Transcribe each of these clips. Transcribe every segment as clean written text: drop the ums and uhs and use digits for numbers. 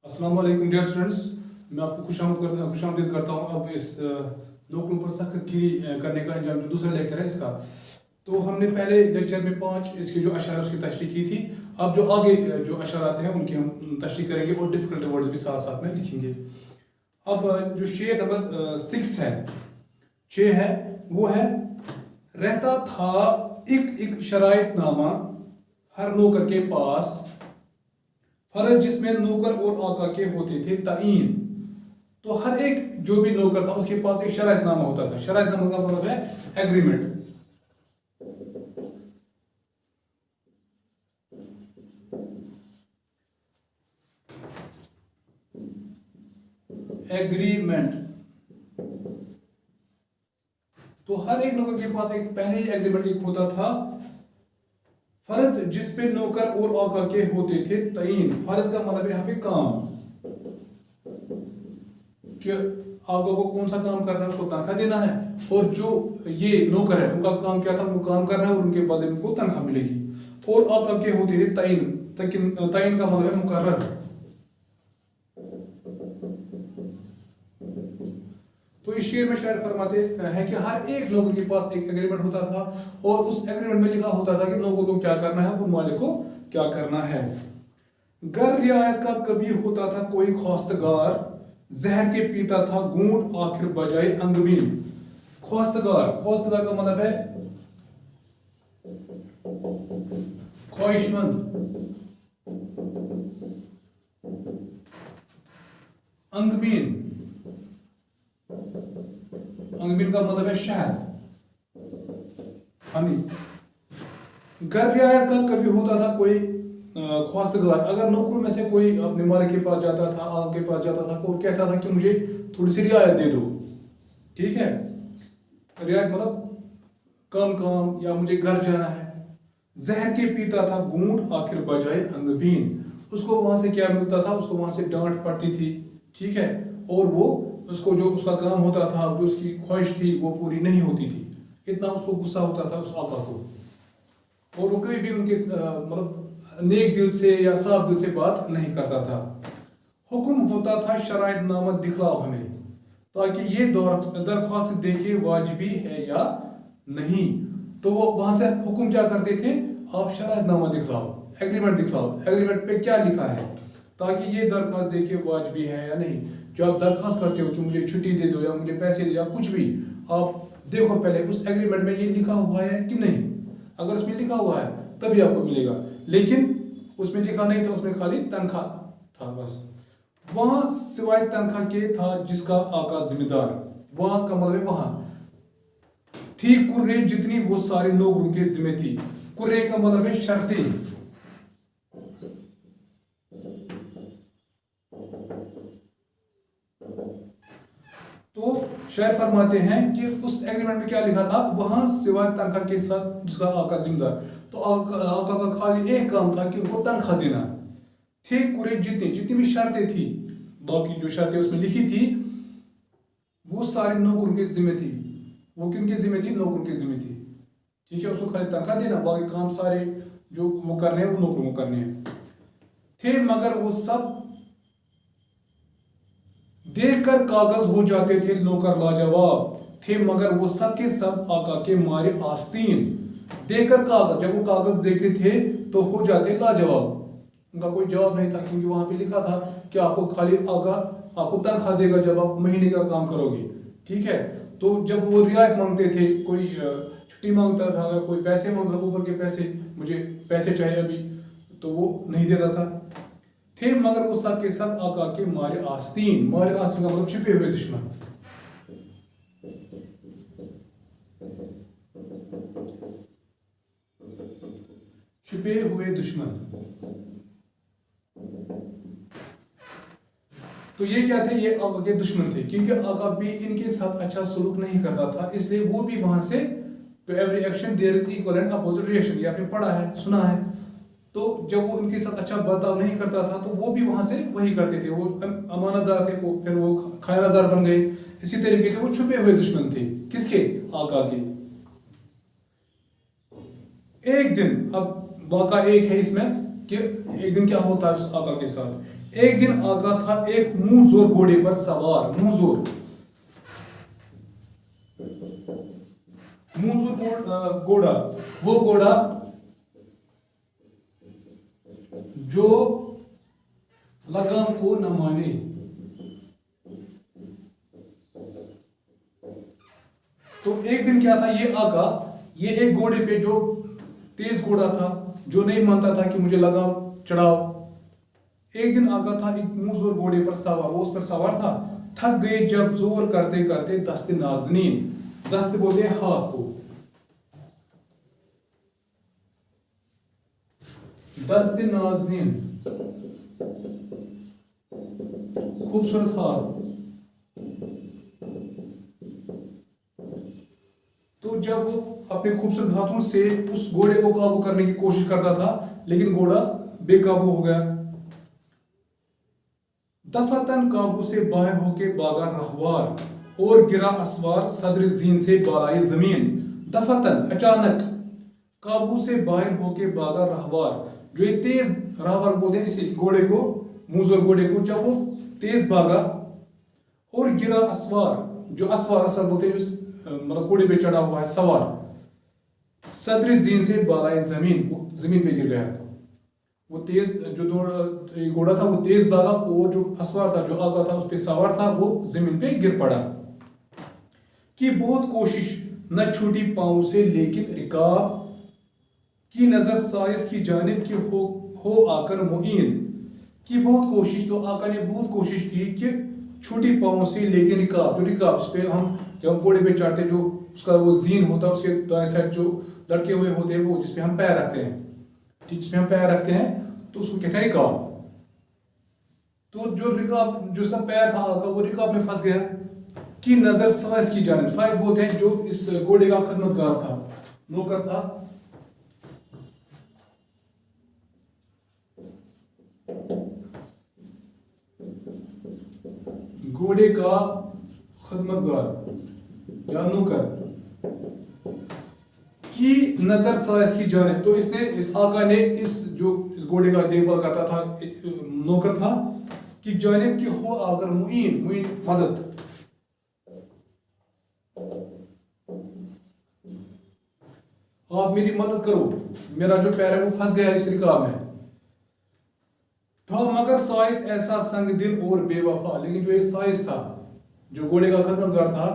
अस्सलाम वालेकुम dear students, मैं आपको खुशामदीद करता हूँ। अब इस नौकरों पर सख्त गिरी करने का अंजाम जो दूसरा लेक्चर है इसका। तो हमने पहले लेक्चर में 5 इसके जो अशार उसकी तशरीह की थी। अब जो आगे जो अशार आते हैं उनकी हम तशरीह करेंगे और डिफिकल्ट वर्ड्स भी साथ साथ में लिखेंगे। अब जो शेर नंबर 6 है, 6 है, वो है रहता था एक शरायतनामा हर नौकर के पास, फर्ज जिसमें नौकर और आका के होते थे तईन। तो हर एक जो भी नौकर था उसके पास एक शरायतनामा होता था। शरायतनामा का मतलब है एग्रीमेंट। एग्रीमेंट तो हर एक नौकर के पास एक पहले ही एग्रीमेंट एक होता था। फर्ज जिस पे नौकर और आका के होते थे तईन। फर्ज का मतलब यहाँ पे काम, कि आका को कौन सा काम करना है उसको तनख्वाह देना है, और जो ये नौकर है उनका काम क्या था, वो काम करना है और उनके बदले में उनको तनख्वाह मिलेगी। और आका के होते थे तईन। तईन का मतलब है मुकर्रर। तो इस शेर में शायर फरमाते हैं कि हर एक नौकर के पास एक एग्रीमेंट होता था और उस एग्रीमेंट में लिखा होता था कि नौकर को क्या करना है और मालिक को क्या करना है। गर रियायत का कभी होता था कोई ख्वास्तगार, जहर के पीता था घूंट आखिर बजाए अंगबीन। ख्वास्तगार का मतलब है ख्वाहिशमंद। अंगबीन का मतलब है शहद, हनी। घर रियायत का कभी होता था कोई ख्वास्तगार। अगर नौकरों में से कोई अपने मालिक के पास जाता था, आका के पास जाता था, वो कहता था कि मुझे थोड़ी सी रियायत दे दो, ठीक है। रियायत मतलब काम या मुझे घर जाना है। जहर के पीता था घूंट आखिर बजाए अंगबीन। उसको वहां से क्या मिलता था, उसको वहां से डांट पड़ती थी, ठीक है। और वो उसको जो उसका काम होता था, जो उसकी ख्वाहिश थी वो पूरी नहीं होती थी। इतना उसको गुस्सा होता था उस आका को। और वो कभी भी उनके मतलब नेक दिल से या साफ दिल से बात नहीं करता था। हुक्म होता था शरायतनामा दिखलाओ हमें, ताकि ये दरख्वास्त देखे वाजिबी है या नहीं। तो वो वहां से हुक्म क्या करते थे, आप शरायतनामा दिखलाओ, एग्रीमेंट दिखलाओ, एग्रीमेंट पे क्या लिखा है, ताकि ये दरख्वास्त देखे वाजिबी है या नहीं। जो आप दरख्वास्त करते हो कि मुझे छुट्टी दे दो या मुझे पैसे दे या कुछ भी, आप देखो पहले उस एग्रीमेंट में ये लिखा हुआ है कि नहीं। अगर उसमें लिखा हुआ है तभी आपको मिलेगा, लेकिन उसमें लिखा नहीं था, उसमें खाली तनख्वाह था बस। वहां सिवाय तनख्वाह के था जिसका आका जिम्मेदार। वहां का मतलब वहां थी कुर्रे जितनी वो सारे नौकरों के जिम्मे थी। कुर्रे का मतलब है शर्तें। तो शायद फरमाते हैं कि उस एग्रीमेंट में क्या लिखा था, वहां सिवाय तनख्वाह के साथ जिसका आका जिम्मेदार। तो आका का खाली एक काम था कि उनको तनख्वाह देना। थे कुरे जितनी भी शर्तें थी, बाकी जो शर्तें उसमें लिखी थी वो सारी नौकरों के जिम्मे थी। वो किनके जिम्मे थी, नौकरों के जिम्मे थी, ठीक है। उसको खाली तनख्वाह देना, बाकी काम सारे जो वो करने हैं वो नौकरों को करने हैं। थे मगर वो सब देखकर कागज हो जाते थे नौकर लाजवाब। थे मगर वो सब के सब आका के मारे आस्तीन। देखकर कागज, जब वो कागज देखते थे तो हो जाते लाजवाब। उनका कोई जवाब नहीं था, क्योंकि वहां पे लिखा था कि आपको खाली आका आपको तनख्वाह देगा जब आप महीने का काम करोगे, ठीक है। तो जब वो रियायत मांगते थे, कोई छुट्टी मांगता था, कोई पैसे मांगता था, ऊपर के पैसे, मुझे पैसे चाहिए अभी, तो वो नहीं देता था। थे मगर वो सब के सब आका के मारे आस्तीन। मारे आस्तीन का मतलब छिपे हुए दुश्मन। छिपे हुए दुश्मन। तो ये क्या थे, ये आका के दुश्मन थे, क्योंकि आका भी इनके साथ अच्छा सलूक नहीं करता था, इसलिए वो भी वहां से to every action there is equal and opposite reaction, ये आपने पढ़ा है, सुना है। तो जब वो उनके साथ अच्छा बर्ताव नहीं करता था तो वो भी वहां से वही करते थे। वो अमानतदार थे, फिर वो खायरादार बन गए। इसी तरीके से वो छुपे हुए दुश्मन थे, किसके, आका के। एक दिन, अब वाक़ा एक है इसमें कि एक दिन क्या होता है उस आका के साथ। ایک دن آقا تھا ایک منہ زور گھوڑے پر سوار. منہ زور گھوڑا، وہ گھوڑا جو لگام کو نہ مانے. تو ایک دن کیا تھا، یہ آقا یہ ایک گھوڑے پہ جو تیز گھوڑا تھا، جو نہیں مانتا تھا کہ مجھے لگام چڑھاؤ. ایک دن آقا تھا ایک منہ زور گھوڑے پر سوار، وہ اس پر سوار تھا. تھک گئے جب زور کرتے کرتے دست نازنین، دست بولتے ہیں ہاتھ کو، دست نازنین خوبصورت ہاتھ. تو جب وہ اپنے خوبصورت ہاتھوں سے اس گھوڑے کو قابو کرنے کی کوشش کرتا تھا، لیکن گھوڑا بے قابو ہو گیا. دفتن قابو سے باہر ہو کے بھاگا رہوار، اور گرا اسوار صدر زین سے بالائے زمین. دفتن اچانک، قابو سے باہر ہو کے بھاگا رہوار، جو یہ تیز رہوار بولتے ہیں اسی گھوڑے کو، موزور گھوڑے کو، جب وہ تیز بھاگا. اور گرا اسوار، جو اسوار بولتے ہیں جو مطلب گھوڑے پہ چڑھا ہوا ہے سوار، صدر زین سے بالائے زمین، وہ زمین پہ گر گیا تھا. وہ تیز جو گھوڑا تھا وہ تیز بھاگا، اور جو اسوار تھا جو آقا تھا اس پہ سوار تھا وہ زمین پہ گر پڑا. کی بہت کوشش نہ چھوٹی پاؤں سے لیکن رکاب، کی نظر سائز کی جانب کی ہو آ کر معین. کی بہت کوشش، تو آقا نے بہت کوشش کی کہ چھوٹی پاؤں سے لیکن رکاب، جو رکاب اس پہ ہم جب گھوڑے پہ چڑھتے جو اس کا وہ زین ہوتا ہے، اس کے دائیں سائڈ جو لٹکے ہوئے ہوتے ہیں وہ جس پہ ہم پیر رکھتے ہیں، جس پہ ہم پیر رکھتے ہیں تو اس کو کہتے ہیں رکاب. تو جو رکاب جو اس کا پیر تھا آقا وہ رکاب میں پھنس گیا. کی نظر سائز کی جانب، سائز بولتے ہیں جو اس گھوڑے کا خدمتگار تھا، نوکر تھا. گھوڑے کا خدمتگار یا نوکر، کی نظر سائز کی جانب، تو اس آقا نے اس گھوڑے کا دیکھ بھال کرتا تھا، نوکر تھا، کی جانب کی ہو آ کر معین، مدد. آپ میری مدد کرو، میرا جو پیر ہے وہ پھنس گیا اس رکاب میں. تھا مگر سائز ایسا سنگ دل اور بے وفا، لیکن جو یہ سائز تھا جو گھوڑے کا خدمتگار تھا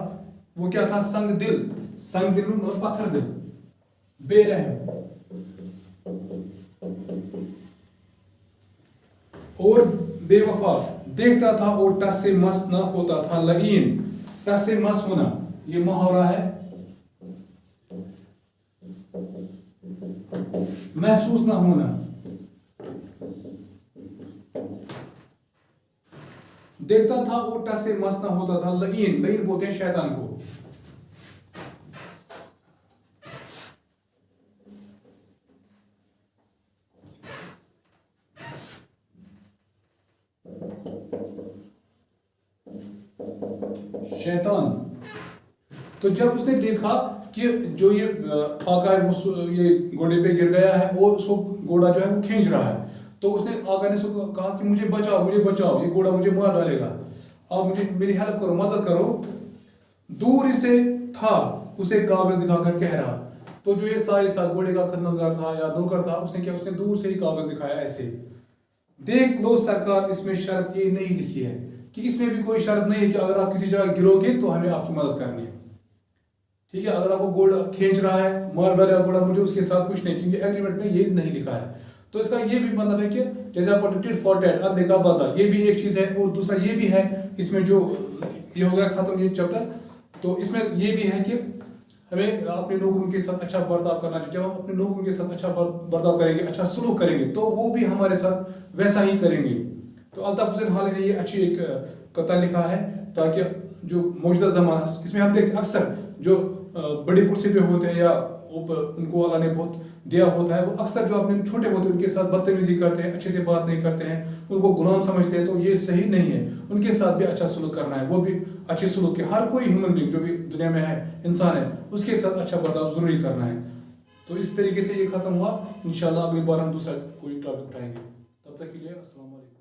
وہ کیا تھا، سنگ دل. سنگ دل مطلب پتھر دل، بے رحم اور بے وفا. دیکھتا تھا اور ٹس سے مس نہ ہوتا تھا لعین. ٹس سے مس ہونا یہ محاورہ ہے، محسوس نہ ہونا. دیکھتا تھا اور ٹس سے مس نہ ہوتا تھا لعین. لعین بولتے ہیں شیطان کو. شیطان. تو جب اس نے دیکھا کہ جو یہ آقا ہے وہ یہ گھوڑے پہ گر گیا ہے اور اس کو گھوڑا جو ہے وہ کھینچ رہا ہے، تو اس نے آقا نے کہا کہ مجھے بچاؤ، یہ گھوڑا مجھے مار ڈالے گا، آپ مجھے میری ہیلپ کرو، مدد کرو. دور اسے تھا اسے کاغذ دکھا کر کہہ رہا. تو جو یہ سائز تھا گھوڑے کا خدمتگار تھا یا نوکر تھا، اس نے دور سے ہی کاغذ دکھایا ایسے. دیکھ لو سرکار اس میں شرط یہ نہیں لکھی ہے کہ اس میں بھی کوئی شرط نہیں ہے کہ اگر آپ کسی جگہ گرو گے تو ہمیں آپ کی مدد کرنی ہے. ٹھیک ہے، اگر آپ کو گھوڑا کھینچ رہا ہے، مار ڈالے گا گھوڑا، مجھے اس کے ساتھ کچھ نہیں، کیونکہ ایگریمنٹ میں یہ نہیں لکھا ہے. تو اس کا یہ بھی مطلب ہے کہ جیسے آپ ٹٹ فار ٹیٹ، ادلے کا بدلہ، یہ بھی ایک چیز ہے. اور دوسرا یہ بھی ہے اس میں جو یہ ہو گیا ختم یہ چیپٹر، تو اس میں یہ بھی ہے کہ ہمیں اپنے لوگوں کے ساتھ اچھا برتاؤ کرنا چاہیے. جب ہم اپنے لوگوں کے ساتھ اچھا برتاؤ کریں گے، اچھا سلوک کریں گے، تو وہ بھی ہمارے ساتھ ویسا ہی کریں گے. تو الطاف حسین حالی نے یہ اچھی ایک قطعہ لکھا ہے تاکہ جو موجودہ زمانہ اس میں ہم دیکھتے ہیں اکثر جو بڑی کرسی پہ ہوتے ہیں یا ان کو اللہ نے بہت دیا ہوتا ہے، وہ اکثر جو اپنے چھوٹے ہوتے ہیں ان کے ساتھ بدتمیزی کرتے ہیں، اچھے سے بات نہیں کرتے ہیں، ان کو غلام سمجھتے ہیں. تو یہ صحیح نہیں ہے، ان کے ساتھ بھی اچھا سلوک کرنا ہے. وہ بھی اچھے سلوک کے، ہر کوئی ہیومن بینگ جو بھی دنیا میں ہے انسان ہے اس کے ساتھ اچھا برتاؤ ضروری کرنا ہے. تو اس طریقے سے یہ ختم ہوا. انشاءاللہ اگلی بار ہم دوسرا کوئی ٹاپک اٹھائیں گے. تب تک کے لیے السلام علیکم.